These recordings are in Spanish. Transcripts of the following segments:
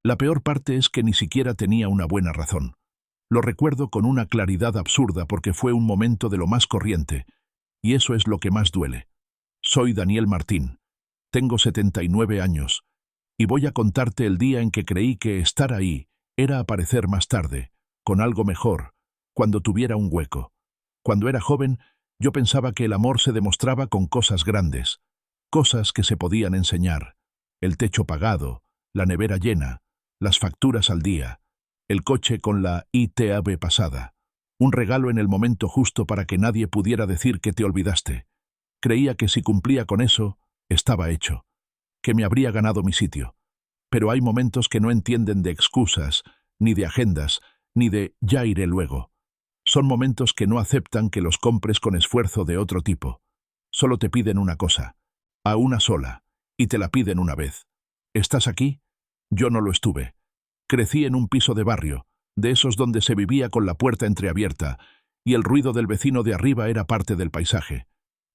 La peor parte es que ni siquiera tenía una buena razón. Lo recuerdo con una claridad absurda porque fue un momento de lo más corriente, y eso es lo que más duele. Soy Daniel Martín. Tengo 79 años, y voy a contarte el día en que creí que estar ahí era aparecer más tarde, con algo mejor, cuando tuviera un hueco. Cuando era joven, yo pensaba que el amor se demostraba con cosas grandes, cosas que se podían enseñar: el techo pagado, la nevera llena, las facturas al día, el coche con la ITAB pasada, un regalo en el momento justo para que nadie pudiera decir que te olvidaste. Creía que si cumplía con eso, estaba hecho, que me habría ganado mi sitio. Pero hay momentos que no entienden de excusas, ni de agendas, ni de ya iré luego. Son momentos que no aceptan que los compres con esfuerzo de otro tipo. Solo te piden una cosa, a una sola, y te la piden una vez. ¿Estás aquí? Yo no lo estuve. Crecí en un piso de barrio, de esos donde se vivía con la puerta entreabierta, y el ruido del vecino de arriba era parte del paisaje.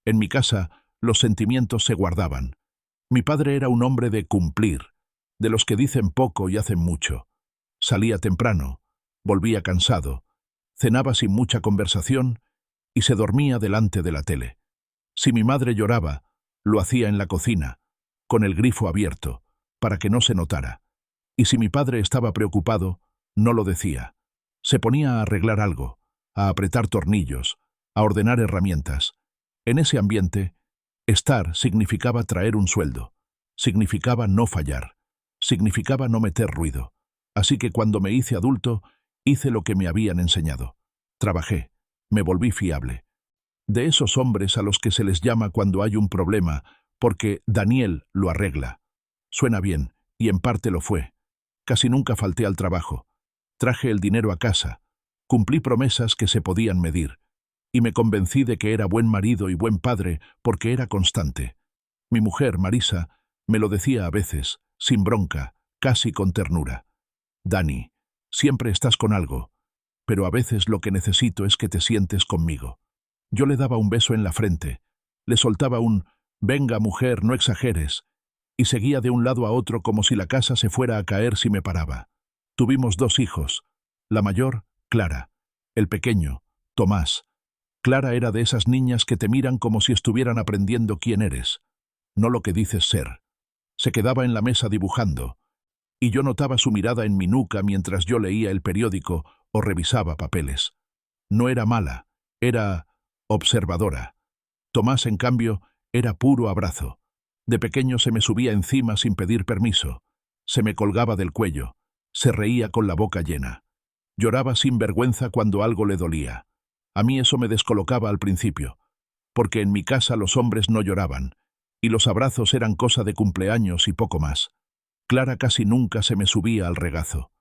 En mi casa, los sentimientos se guardaban. Mi padre era un hombre de cumplir, de los que dicen poco y hacen mucho. Salía temprano, volvía cansado, cenaba sin mucha conversación y se dormía delante de la tele. Si mi madre lloraba, lo hacía en la cocina, con el grifo abierto, para que no se notara. Y si mi padre estaba preocupado, no lo decía. Se ponía a arreglar algo, a apretar tornillos, a ordenar herramientas. En ese ambiente, estar significaba traer un sueldo, significaba no fallar, significaba no meter ruido. Así que cuando me hice adulto, hice lo que me habían enseñado. Trabajé, me volví fiable. De esos hombres a los que se les llama cuando hay un problema, porque Daniel lo arregla. Suena bien, y en parte lo fue. Casi nunca falté al trabajo. Traje el dinero a casa. Cumplí promesas que se podían medir. Y me convencí de que era buen marido y buen padre porque era constante. Mi mujer, Marisa, me lo decía a veces, sin bronca, casi con ternura. Dani, siempre estás con algo, pero a veces lo que necesito es que te sientes conmigo. Yo le daba un beso en la frente, le soltaba un «venga, mujer, no exageres», y seguía de un lado a otro como si la casa se fuera a caer si me paraba. Tuvimos 2 hijos, la mayor, Clara, el pequeño, Tomás. Clara era de esas niñas que te miran como si estuvieran aprendiendo quién eres, no lo que dices ser. Se quedaba en la mesa dibujando, y yo notaba su mirada en mi nuca mientras yo leía el periódico o revisaba papeles. No era mala, era observadora. Tomás, en cambio, era puro abrazo. De pequeño se me subía encima sin pedir permiso, se me colgaba del cuello, se reía con la boca llena. Lloraba sin vergüenza cuando algo le dolía. A mí eso me descolocaba al principio, porque en mi casa los hombres no lloraban, y los abrazos eran cosa de cumpleaños y poco más. Clara casi nunca se me subía al regazo.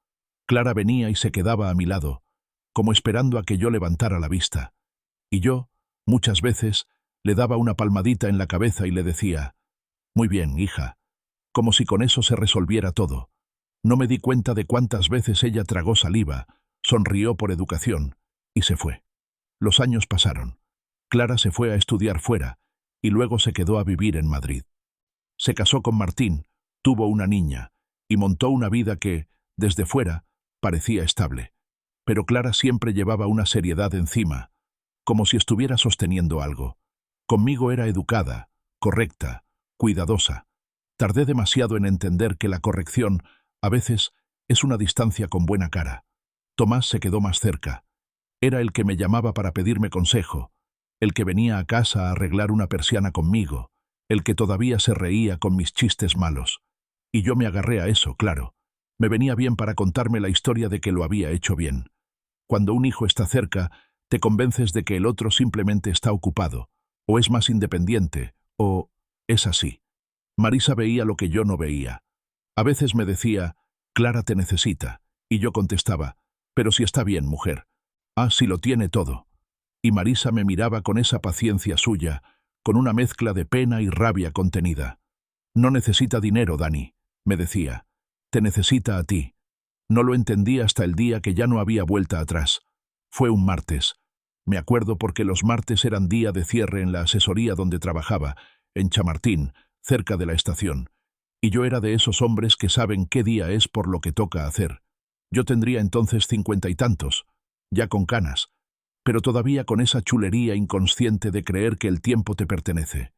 Clara venía y se quedaba a mi lado, como esperando a que yo levantara la vista. Y yo, muchas veces, le daba una palmadita en la cabeza y le decía: «Muy bien, hija», como si con eso se resolviera todo. No me di cuenta de cuántas veces ella tragó saliva, sonrió por educación, y se fue. Los años pasaron. Clara se fue a estudiar fuera, y luego se quedó a vivir en Madrid. Se casó con Martín, tuvo una niña, y montó una vida que, desde fuera, parecía estable. Pero Clara siempre llevaba una seriedad encima, como si estuviera sosteniendo algo. Conmigo era educada, correcta, cuidadosa. Tardé demasiado en entender que la corrección, a veces, es una distancia con buena cara. Tomás se quedó más cerca. Era el que me llamaba para pedirme consejo, el que venía a casa a arreglar una persiana conmigo, el que todavía se reía con mis chistes malos. Y yo me agarré a eso, claro. Me venía bien para contarme la historia de que lo había hecho bien. Cuando un hijo está cerca, te convences de que el otro simplemente está ocupado, o es más independiente, o es así. Marisa veía lo que yo no veía. A veces me decía: «Clara te necesita», y yo contestaba: «Pero si está bien, mujer». «Ah, si lo tiene todo». Y Marisa me miraba con esa paciencia suya, con una mezcla de pena y rabia contenida. «No necesita dinero, Dani», me decía. «Te necesita a ti». No lo entendí hasta el día que ya no había vuelta atrás. Fue un martes. Me acuerdo porque los martes eran día de cierre en la asesoría donde trabajaba, en Chamartín, cerca de la estación. Y yo era de esos hombres que saben qué día es por lo que toca hacer. Yo tendría entonces 50 y tantos, ya con canas, pero todavía con esa chulería inconsciente de creer que el tiempo te pertenece.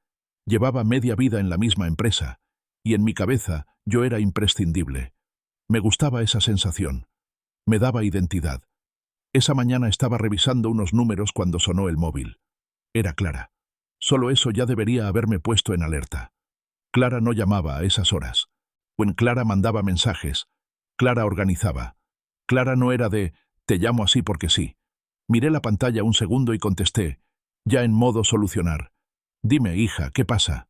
Llevaba media vida en la misma empresa, y en mi cabeza yo era imprescindible. Me gustaba esa sensación. Me daba identidad. Esa mañana estaba revisando unos números cuando sonó el móvil. Era Clara. Solo eso ya debería haberme puesto en alerta. Clara no llamaba a esas horas. Clara mandaba mensajes. Clara organizaba. Clara no era de «te llamo así porque sí». Miré la pantalla un segundo y contesté, ya en modo solucionar. «Dime, hija, ¿qué pasa?»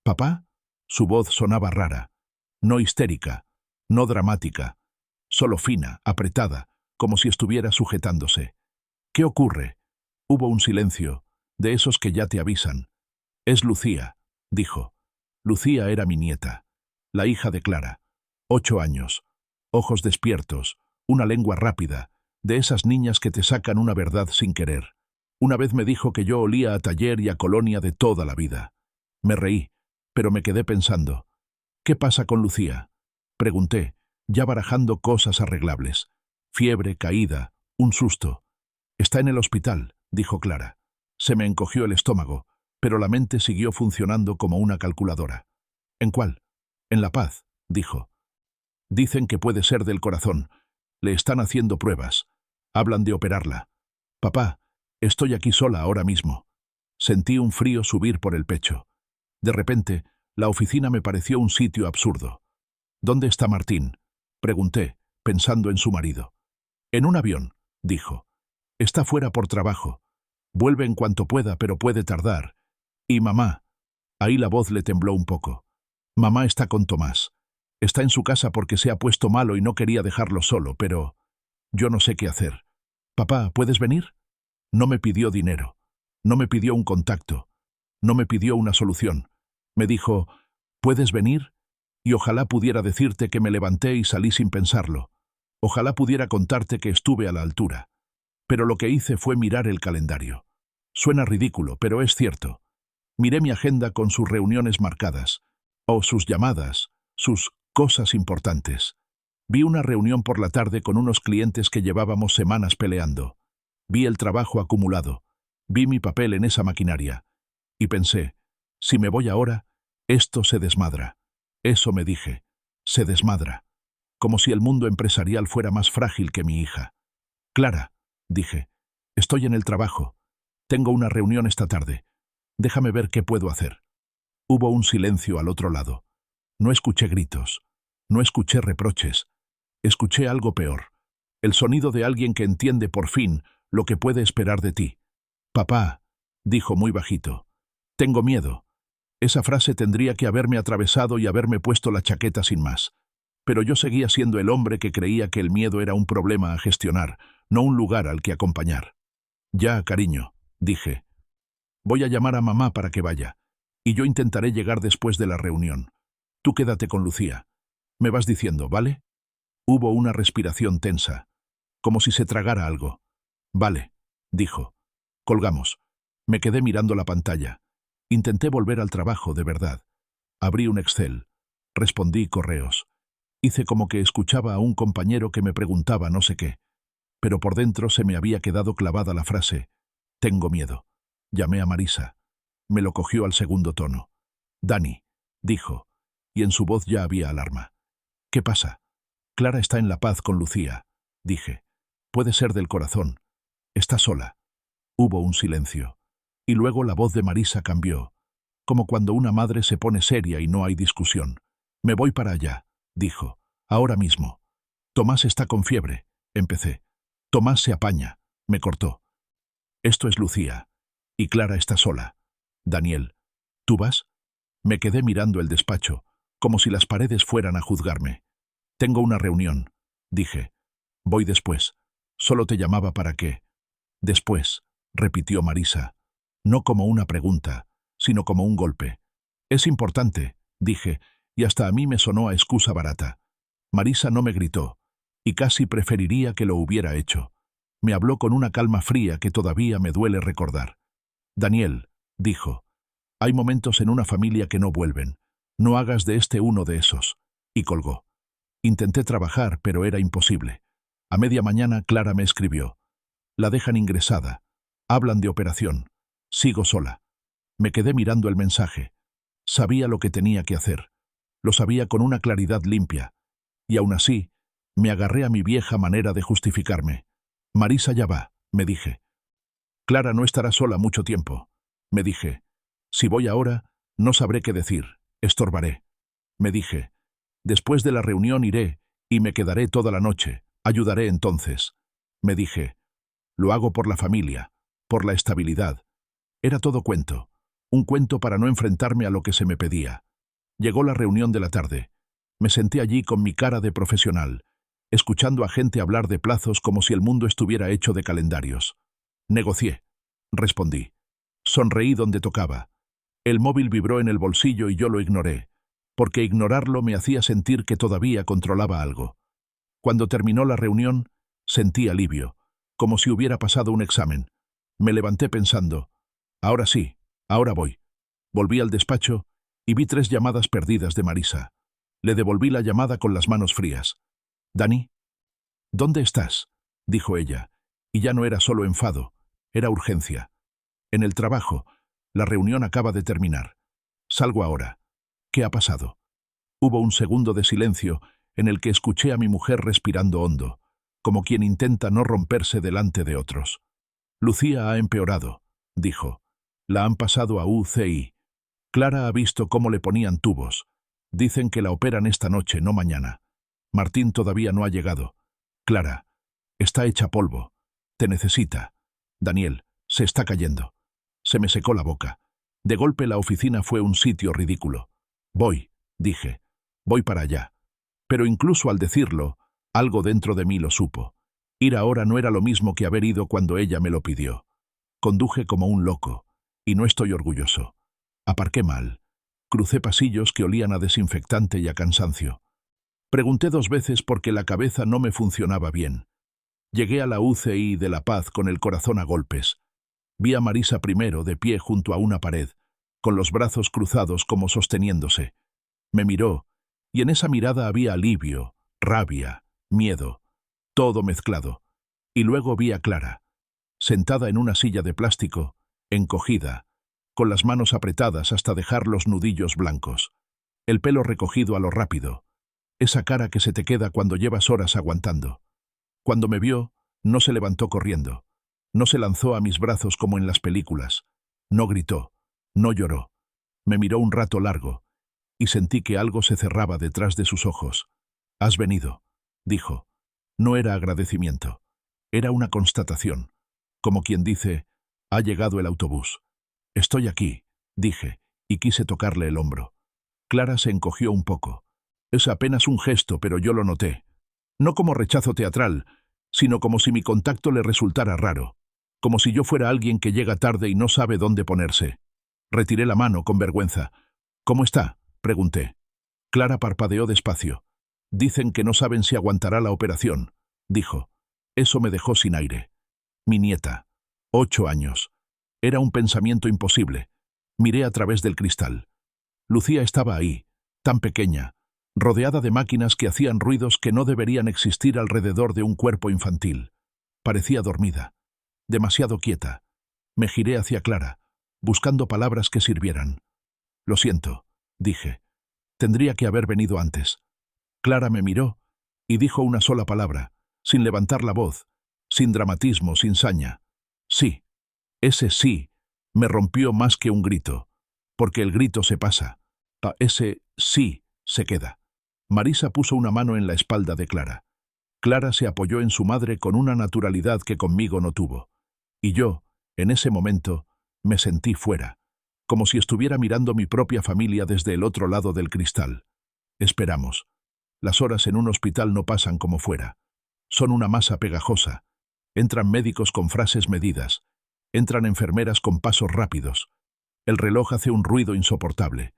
«¿Papá?» Su voz sonaba rara. No histérica, no dramática, solo fina, apretada, como si estuviera sujetándose. «¿Qué ocurre?» Hubo un silencio, de esos que ya te avisan. «Es Lucía», dijo. Lucía era mi nieta, la hija de Clara. 8 años, ojos despiertos, una lengua rápida, de esas niñas que te sacan una verdad sin querer. Una vez me dijo que yo olía a taller y a colonia de toda la vida. Me reí, pero me quedé pensando. «¿Qué pasa con Lucía?», pregunté, ya barajando cosas arreglables. «Fiebre, caída, un susto». «Está en el hospital», dijo Clara. Se me encogió el estómago, pero la mente siguió funcionando como una calculadora. «¿En cuál?» «En La Paz», dijo. «Dicen que puede ser del corazón. Le están haciendo pruebas. Hablan de operarla. Papá, estoy aquí sola ahora mismo». Sentí un frío subir por el pecho. De repente, la oficina me pareció un sitio absurdo. «¿Dónde está Martín?», pregunté, pensando en su marido. «En un avión», dijo. «Está fuera por trabajo. Vuelve en cuanto pueda, pero puede tardar. Y mamá». Ahí la voz le tembló un poco. «Mamá está con Tomás. Está en su casa porque se ha puesto malo y no quería dejarlo solo, pero yo no sé qué hacer. Papá, ¿puedes venir?» No me pidió dinero. No me pidió un contacto. No me pidió una solución. Me dijo, «¿Puedes venir?», y ojalá pudiera decirte que me levanté y salí sin pensarlo. Ojalá pudiera contarte que estuve a la altura. Pero lo que hice fue mirar el calendario. Suena ridículo, pero es cierto. Miré mi agenda con sus reuniones marcadas, o sus llamadas, sus cosas importantes. Vi una reunión por la tarde con unos clientes que llevábamos semanas peleando. Vi el trabajo acumulado. Vi mi papel en esa maquinaria. Y pensé, si me voy ahora, esto se desmadra. Eso me dije, se desmadra. Como si el mundo empresarial fuera más frágil que mi hija. «Clara», dije, «estoy en el trabajo. Tengo una reunión esta tarde. Déjame ver qué puedo hacer». Hubo un silencio al otro lado. No escuché gritos. No escuché reproches. Escuché algo peor. El sonido de alguien que entiende por fin lo que puede esperar de ti. «Papá», dijo muy bajito, «tengo miedo». Esa frase tendría que haberme atravesado y haberme puesto la chaqueta sin más. Pero yo seguía siendo el hombre que creía que el miedo era un problema a gestionar, no un lugar al que acompañar. «Ya, cariño», dije. «Voy a llamar a mamá para que vaya, y yo intentaré llegar después de la reunión. Tú quédate con Lucía. Me vas diciendo, ¿vale?» Hubo una respiración tensa, como si se tragara algo. «Vale», dijo. Colgamos. Me quedé mirando la pantalla. Intenté volver al trabajo, de verdad. Abrí un Excel. Respondí correos. Hice como que escuchaba a un compañero que me preguntaba no sé qué. Pero por dentro se me había quedado clavada la frase. «Tengo miedo». Llamé a Marisa. Me lo cogió al segundo tono. «Dani», dijo, y en su voz ya había alarma. «¿Qué pasa?» «Clara está en La Paz con Lucía», dije. «Puede ser del corazón. Está sola». Hubo un silencio. Y luego la voz de Marisa cambió, como cuando una madre se pone seria y no hay discusión. «Me voy para allá», dijo. «Ahora mismo». «Tomás está con fiebre», empecé. «Tomás se apaña», me cortó. «Esto es Lucía. Y Clara está sola. Daniel, ¿tú vas?» Me quedé mirando el despacho, como si las paredes fueran a juzgarme. «Tengo una reunión», dije. «Voy después. Solo te llamaba para qué». «Después», repitió Marisa. No como una pregunta, sino como un golpe. «Es importante», dije, y hasta a mí me sonó a excusa barata. Marisa no me gritó, y casi preferiría que lo hubiera hecho. Me habló con una calma fría que todavía me duele recordar. «Daniel», dijo, «hay momentos en una familia que no vuelven. No hagas de este uno de esos. Y colgó. Intenté trabajar, pero era imposible. A media mañana Clara me escribió. La dejan ingresada. Hablan de operación. Sigo sola. Me quedé mirando el mensaje. Sabía lo que tenía que hacer. Lo sabía con una claridad limpia. Y aún así, me agarré a mi vieja manera de justificarme. Marisa ya va, me dije. Clara no estará sola mucho tiempo. Me dije. Si voy ahora, no sabré qué decir. Estorbaré. Me dije. Después de la reunión iré, y me quedaré toda la noche. Ayudaré entonces. Me dije. Lo hago por la familia, por la estabilidad. Era todo cuento. Un cuento para no enfrentarme a lo que se me pedía. Llegó la reunión de la tarde. Me senté allí con mi cara de profesional, escuchando a gente hablar de plazos como si el mundo estuviera hecho de calendarios. Negocié. Respondí. Sonreí donde tocaba. El móvil vibró en el bolsillo y yo lo ignoré, porque ignorarlo me hacía sentir que todavía controlaba algo. Cuando terminó la reunión, sentí alivio, como si hubiera pasado un examen. Me levanté pensando, ahora sí, ahora voy. Volví al despacho y vi 3 llamadas perdidas de Marisa. Le devolví la llamada con las manos frías. «Dani, ¿dónde estás?», dijo ella, y ya no era solo enfado, era urgencia. «En el trabajo. La reunión acaba de terminar. Salgo ahora. ¿Qué ha pasado?». Hubo un segundo de silencio en el que escuché a mi mujer respirando hondo, como quien intenta no romperse delante de otros. «Lucía ha empeorado», dijo. «La han pasado a UCI. Clara ha visto cómo le ponían tubos. Dicen que la operan esta noche, no mañana. Martín todavía no ha llegado. Clara, está hecha polvo. Te necesita. Daniel, se está cayendo». Se me secó la boca. De golpe la oficina fue un sitio ridículo. «Voy», dije. «Voy para allá». Pero incluso al decirlo, algo dentro de mí lo supo. Ir ahora no era lo mismo que haber ido cuando ella me lo pidió. Conduje como un loco, y no estoy orgulloso. Aparqué mal. Crucé pasillos que olían a desinfectante y a cansancio. Pregunté 2 veces porque la cabeza no me funcionaba bien. Llegué a la UCI de La Paz con el corazón a golpes. Vi a Marisa primero de pie junto a una pared, con los brazos cruzados como sosteniéndose. Me miró, y en esa mirada había alivio, rabia, miedo, todo mezclado. Y luego vi a Clara, sentada en una silla de plástico, encogida, con las manos apretadas hasta dejar los nudillos blancos, el pelo recogido a lo rápido, esa cara que se te queda cuando llevas horas aguantando. Cuando me vio, no se levantó corriendo, no se lanzó a mis brazos como en las películas, no gritó, no lloró. Me miró un rato largo, y sentí que algo se cerraba detrás de sus ojos. «Has venido», dijo. No era agradecimiento, era una constatación, como quien dice, «Ha llegado el autobús». «Estoy aquí», dije, y quise tocarle el hombro. Clara se encogió un poco. Es apenas un gesto, pero yo lo noté. No como rechazo teatral, sino como si mi contacto le resultara raro, como si yo fuera alguien que llega tarde y no sabe dónde ponerse. Retiré la mano con vergüenza. «¿Cómo está?», pregunté. Clara parpadeó despacio. «Dicen que no saben si aguantará la operación», dijo. Eso me dejó sin aire. Mi nieta. 8 años. Era un pensamiento imposible. Miré a través del cristal. Lucía estaba ahí, tan pequeña, rodeada de máquinas que hacían ruidos que no deberían existir alrededor de un cuerpo infantil. Parecía dormida, demasiado quieta. Me giré hacia Clara, buscando palabras que sirvieran. «Lo siento», dije. «Tendría que haber venido antes». Clara me miró y dijo una sola palabra, sin levantar la voz, sin dramatismo, sin saña. «Sí». Ese sí me rompió más que un grito, porque el grito se pasa. Ese sí se queda. Marisa puso una mano en la espalda de Clara. Clara se apoyó en su madre con una naturalidad que conmigo no tuvo. Y yo, en ese momento, me sentí fuera, como si estuviera mirando mi propia familia desde el otro lado del cristal. Esperamos. Las horas en un hospital no pasan como fuera. Son una masa pegajosa. Entran médicos con frases medidas. Entran enfermeras con pasos rápidos. El reloj hace un ruido insoportable.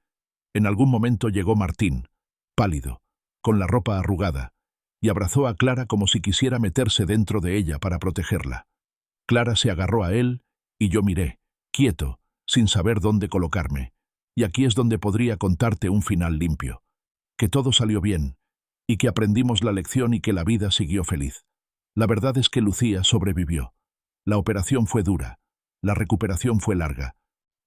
En algún momento llegó Martín, pálido, con la ropa arrugada, y abrazó a Clara como si quisiera meterse dentro de ella para protegerla. Clara se agarró a él, y yo miré, quieto, sin saber dónde colocarme. Y aquí es donde podría contarte un final limpio. Que todo salió bien, y que aprendimos la lección y que la vida siguió feliz. La verdad es que Lucía sobrevivió. La operación fue dura, la recuperación fue larga.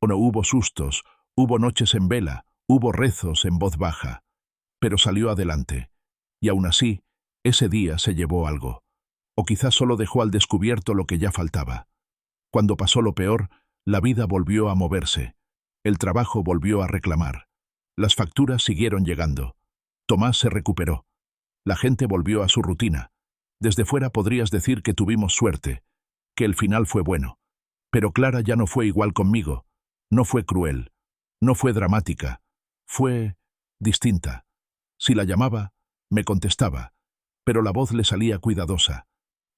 O no hubo sustos, hubo noches en vela, hubo rezos en voz baja. Pero salió adelante. Y aún así, ese día se llevó algo. O quizás solo dejó al descubierto lo que ya faltaba. Cuando pasó lo peor, la vida volvió a moverse. El trabajo volvió a reclamar. Las facturas siguieron llegando. Tomás se recuperó. La gente volvió a su rutina. Desde fuera podrías decir que tuvimos suerte, que el final fue bueno. Pero Clara ya no fue igual conmigo. No fue cruel. No fue dramática. Fue distinta. Si la llamaba, me contestaba, pero la voz le salía cuidadosa.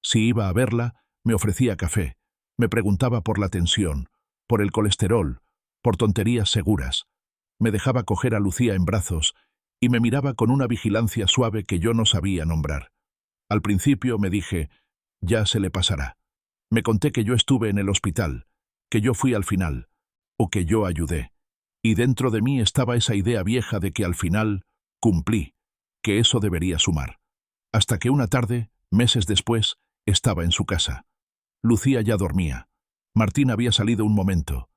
Si iba a verla, me ofrecía café. Me preguntaba por la tensión, por el colesterol, por tonterías seguras. Me dejaba coger a Lucía en brazos y me miraba con una vigilancia suave que yo no sabía nombrar. Al principio me dije, ya se le pasará. Me conté que yo estuve en el hospital, que yo fui al final, o que yo ayudé. Y dentro de mí estaba esa idea vieja de que al final cumplí, que eso debería sumar. Hasta que una tarde, meses después, estaba en su casa. Lucía ya dormía. Martín había salido un momento.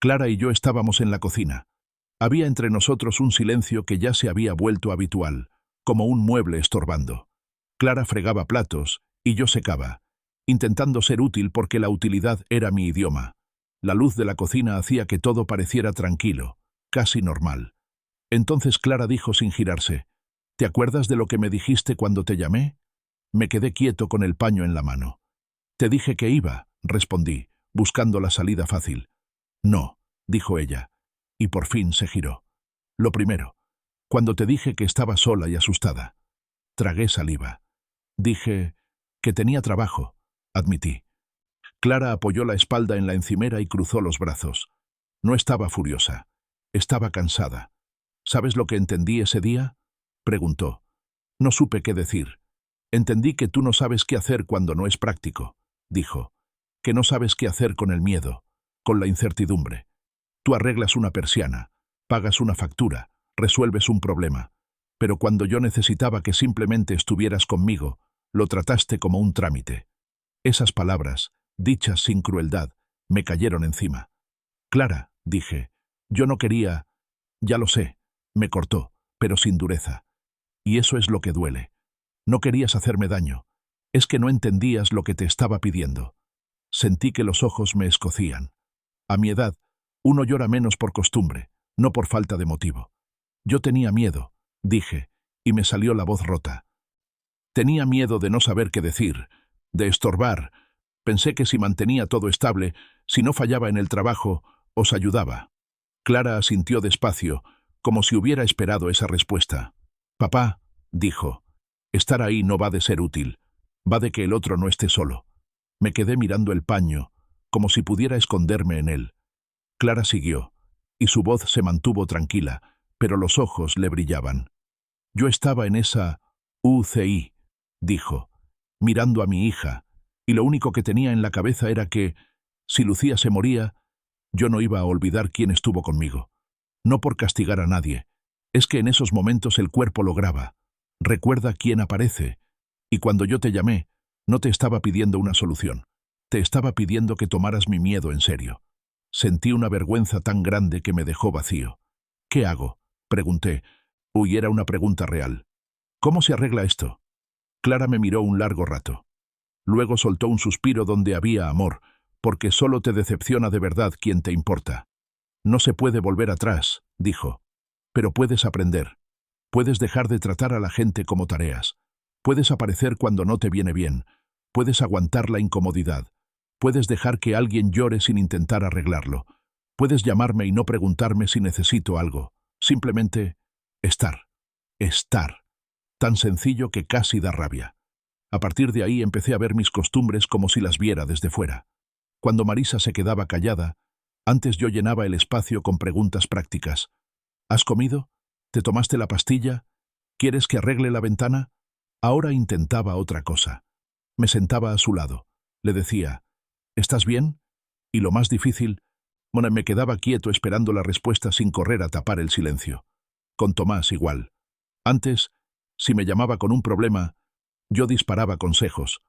Clara y yo estábamos en la cocina. Había entre nosotros un silencio que ya se había vuelto habitual, como un mueble estorbando. Clara fregaba platos y yo secaba, intentando ser útil porque la utilidad era mi idioma. La luz de la cocina hacía que todo pareciera tranquilo, casi normal. Entonces Clara dijo sin girarse, ¿te acuerdas de lo que me dijiste cuando te llamé? Me quedé quieto con el paño en la mano. Te dije que iba, respondí, buscando la salida fácil. No, dijo ella, y por fin se giró. Lo primero, cuando te dije que estaba sola y asustada. Tragué saliva. Dije que tenía trabajo, admití. Clara apoyó la espalda en la encimera y cruzó los brazos. No estaba furiosa, estaba cansada. ¿Sabes lo que entendí ese día? Preguntó. No supe qué decir. Entendí que tú no sabes qué hacer cuando no es práctico, dijo. Que no sabes qué hacer con el miedo, con la incertidumbre. Tú arreglas una persiana, pagas una factura, resuelves un problema. Pero cuando yo necesitaba que simplemente estuvieras conmigo, lo trataste como un trámite. Esas palabras, dichas sin crueldad, me cayeron encima. Clara, dije, yo no quería... Ya lo sé, me cortó, pero sin dureza. Y eso es lo que duele. No querías hacerme daño. Es que no entendías lo que te estaba pidiendo. Sentí que los ojos me escocían. A mi edad, uno llora menos por costumbre, no por falta de motivo. Yo tenía miedo, dije, y me salió la voz rota. Tenía miedo de no saber qué decir, de estorbar. Pensé que si mantenía todo estable, si no fallaba en el trabajo, os ayudaba. Clara asintió despacio, como si hubiera esperado esa respuesta. Papá, dijo, estar ahí no va de ser útil, va de que el otro no esté solo. Me quedé mirando el paño, como si pudiera esconderme en él. Clara siguió, y su voz se mantuvo tranquila, pero los ojos le brillaban. Yo estaba en esa UCI, dijo, mirando a mi hija, y lo único que tenía en la cabeza era que, si Lucía se moría, yo no iba a olvidar quién estuvo conmigo. No por castigar a nadie, es que en esos momentos el cuerpo lo graba, recuerda quién aparece, y cuando yo te llamé, no te estaba pidiendo una solución, te estaba pidiendo que tomaras mi miedo en serio. Sentí una vergüenza tan grande que me dejó vacío. ¿Qué hago?, pregunté. Uy, era una pregunta real. ¿Cómo se arregla esto? Clara me miró un largo rato. Luego soltó un suspiro donde había amor, porque solo te decepciona de verdad quien te importa. No se puede volver atrás, dijo. Pero puedes aprender. Puedes dejar de tratar a la gente como tareas. Puedes aparecer cuando no te viene bien. Puedes aguantar la incomodidad. Puedes dejar que alguien llore sin intentar arreglarlo. Puedes llamarme y no preguntarme si necesito algo. Simplemente estar. Estar. Tan sencillo que casi da rabia. A partir de ahí empecé a ver mis costumbres como si las viera desde fuera. Cuando Marisa se quedaba callada, antes yo llenaba el espacio con preguntas prácticas. ¿Has comido? ¿Te tomaste la pastilla? ¿Quieres que arregle la ventana? Ahora intentaba otra cosa. Me sentaba a su lado. Le decía, ¿estás bien? Y lo más difícil, Bueno, me quedaba quieto esperando la respuesta sin correr a tapar el silencio. Con Tomás igual. Antes, si me llamaba con un problema, yo disparaba consejos.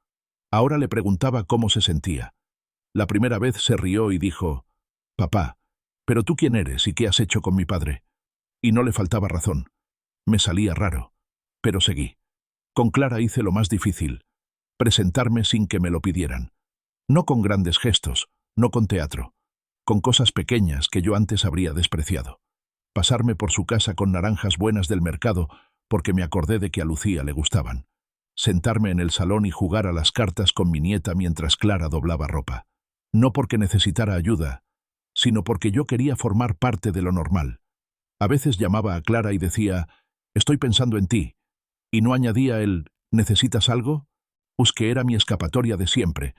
Ahora le preguntaba cómo se sentía. La primera vez se rió y dijo: «Papá, ¿pero tú quién eres y qué has hecho con mi padre?». Y no le faltaba razón. Me salía raro. Pero seguí. Con Clara hice lo más difícil: presentarme sin que me lo pidieran. No con grandes gestos, no con teatro, con cosas pequeñas que yo antes habría despreciado. Pasarme por su casa con naranjas buenas del mercado porque me acordé de que a Lucía le gustaban. Sentarme en el salón y jugar a las cartas con mi nieta mientras Clara doblaba ropa. No porque necesitara ayuda, sino porque yo quería formar parte de lo normal. A veces llamaba a Clara y decía: «Estoy pensando en ti», y no añadía el «¿necesitas algo?», pues que era mi escapatoria de siempre,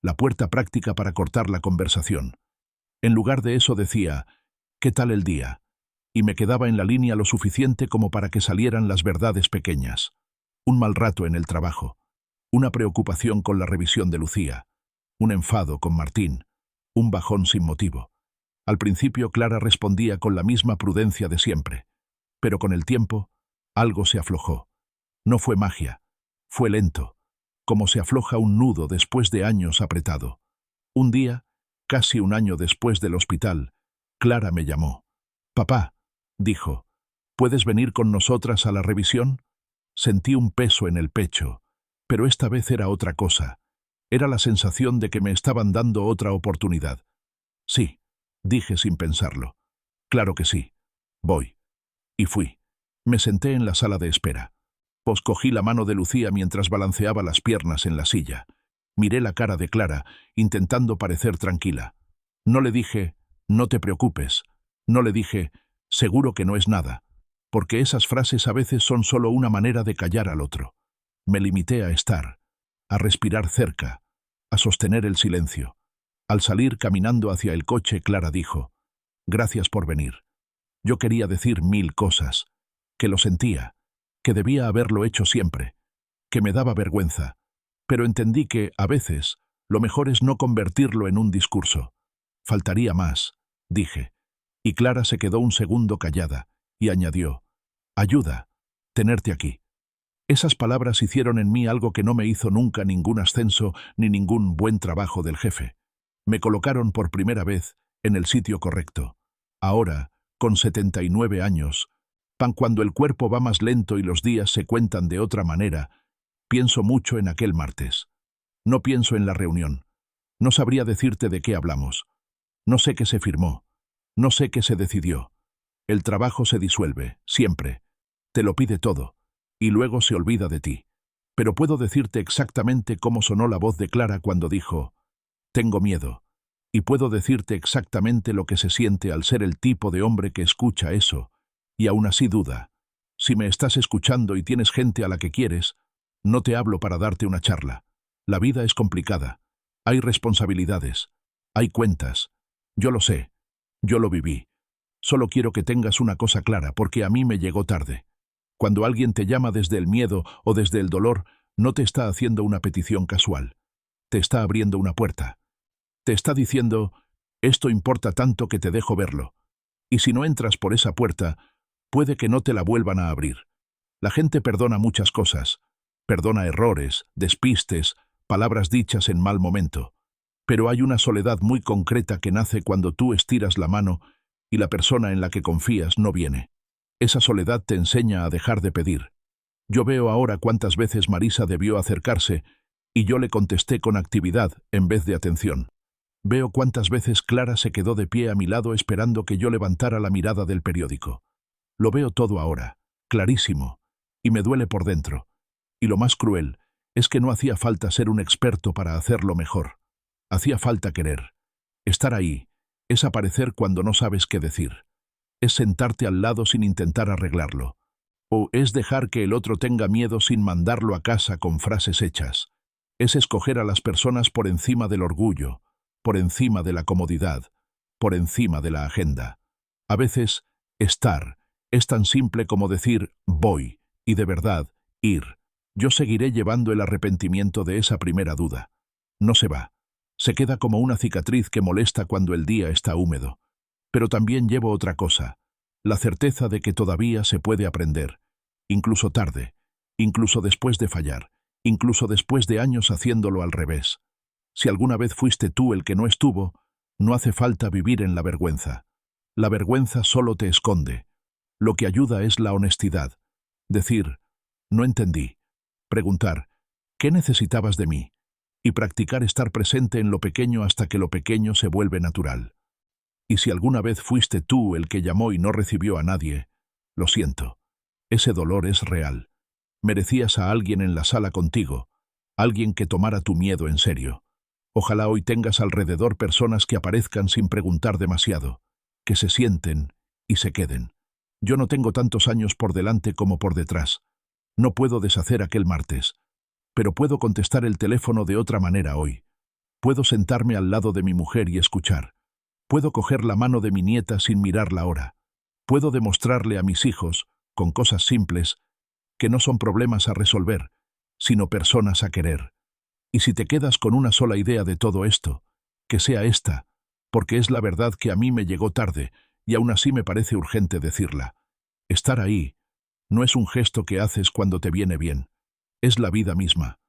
la puerta práctica para cortar la conversación. En lugar de eso decía: «¿Qué tal el día?», y me quedaba en la línea lo suficiente como para que salieran las verdades pequeñas. Un mal rato en el trabajo, una preocupación con la revisión de Lucía, un enfado con Martín, un bajón sin motivo. Al principio Clara respondía con la misma prudencia de siempre, pero con el tiempo algo se aflojó. No fue magia, fue lento, como se afloja un nudo después de años apretado. Un día, casi un año después del hospital, Clara me llamó. «Papá», dijo, «¿puedes venir con nosotras a la revisión?». Sentí un peso en el pecho, pero esta vez era otra cosa. Era la sensación de que me estaban dando otra oportunidad. «Sí», dije sin pensarlo. «Claro que sí. Voy». Y fui. Me senté en la sala de espera. Cogí la mano de Lucía mientras balanceaba las piernas en la silla. Miré la cara de Clara, intentando parecer tranquila. No le dije: «No te preocupes». No le dije: «Seguro que no es nada», porque esas frases a veces son solo una manera de callar al otro. Me limité a estar, a respirar cerca, a sostener el silencio. Al salir caminando hacia el coche, Clara dijo: «Gracias por venir. Yo quería decir 1000 cosas, que lo sentía, que debía haberlo hecho siempre, que me daba vergüenza, pero entendí que, a veces, lo mejor es no convertirlo en un discurso». «Faltaría más», dije, y Clara se quedó un segundo callada, y añadió: «Ayuda, tenerte aquí». Esas palabras hicieron en mí algo que no me hizo nunca ningún ascenso ni ningún buen trabajo del jefe. Me colocaron por primera vez en el sitio correcto. Ahora, con 79 años, cuando el cuerpo va más lento y los días se cuentan de otra manera, pienso mucho en aquel martes. No pienso en la reunión. No sabría decirte de qué hablamos. No sé qué se firmó. No sé qué se decidió. El trabajo se disuelve, siempre. Te lo pide todo, y luego se olvida de ti. Pero puedo decirte exactamente cómo sonó la voz de Clara cuando dijo: «Tengo miedo». Y puedo decirte exactamente lo que se siente al ser el tipo de hombre que escucha eso, y aún así duda. Si me estás escuchando y tienes gente a la que quieres, no te hablo para darte una charla. La vida es complicada. Hay responsabilidades. Hay cuentas. Yo lo sé. Yo lo viví. Solo quiero que tengas una cosa clara, porque a mí me llegó tarde. Cuando alguien te llama desde el miedo o desde el dolor, no te está haciendo una petición casual. Te está abriendo una puerta. Te está diciendo: «Esto importa tanto que te dejo verlo». Y si no entras por esa puerta, puede que no te la vuelvan a abrir. La gente perdona muchas cosas. Perdona errores, despistes, palabras dichas en mal momento. Pero hay una soledad muy concreta que nace cuando tú estiras la mano y la persona en la que confías no viene. Esa soledad te enseña a dejar de pedir. Yo veo ahora cuántas veces Marisa debió acercarse y yo le contesté con actividad en vez de atención. Veo cuántas veces Clara se quedó de pie a mi lado esperando que yo levantara la mirada del periódico. Lo veo todo ahora, clarísimo, y me duele por dentro. Y lo más cruel es que no hacía falta ser un experto para hacerlo mejor. Hacía falta querer. Estar ahí es aparecer cuando no sabes qué decir. Es sentarte al lado sin intentar arreglarlo. O es dejar que el otro tenga miedo sin mandarlo a casa con frases hechas. Es escoger a las personas por encima del orgullo, por encima de la comodidad, por encima de la agenda. A veces, estar es tan simple como decir «voy» y de verdad, ir. Yo seguiré llevando el arrepentimiento de esa primera duda. No se va. Se queda como una cicatriz que molesta cuando el día está húmedo. Pero también llevo otra cosa, la certeza de que todavía se puede aprender, incluso tarde, incluso después de fallar, incluso después de años haciéndolo al revés. Si alguna vez fuiste tú el que no estuvo, no hace falta vivir en la vergüenza. La vergüenza solo te esconde. Lo que ayuda es la honestidad. Decir, no entendí. Preguntar, ¿qué necesitabas de mí? Y practicar estar presente en lo pequeño hasta que lo pequeño se vuelve natural. Y si alguna vez fuiste tú el que llamó y no recibió a nadie, lo siento. Ese dolor es real. Merecías a alguien en la sala contigo, alguien que tomara tu miedo en serio. Ojalá hoy tengas alrededor personas que aparezcan sin preguntar demasiado, que se sienten y se queden. Yo no tengo tantos años por delante como por detrás. No puedo deshacer aquel martes, pero puedo contestar el teléfono de otra manera hoy. Puedo sentarme al lado de mi mujer y escuchar. Puedo coger la mano de mi nieta sin mirar la hora. Puedo demostrarle a mis hijos, con cosas simples, que no son problemas a resolver, sino personas a querer. Y si te quedas con una sola idea de todo esto, que sea esta, porque es la verdad que a mí me llegó tarde, y aún así me parece urgente decirla. Estar ahí no es un gesto que haces cuando te viene bien, es la vida misma.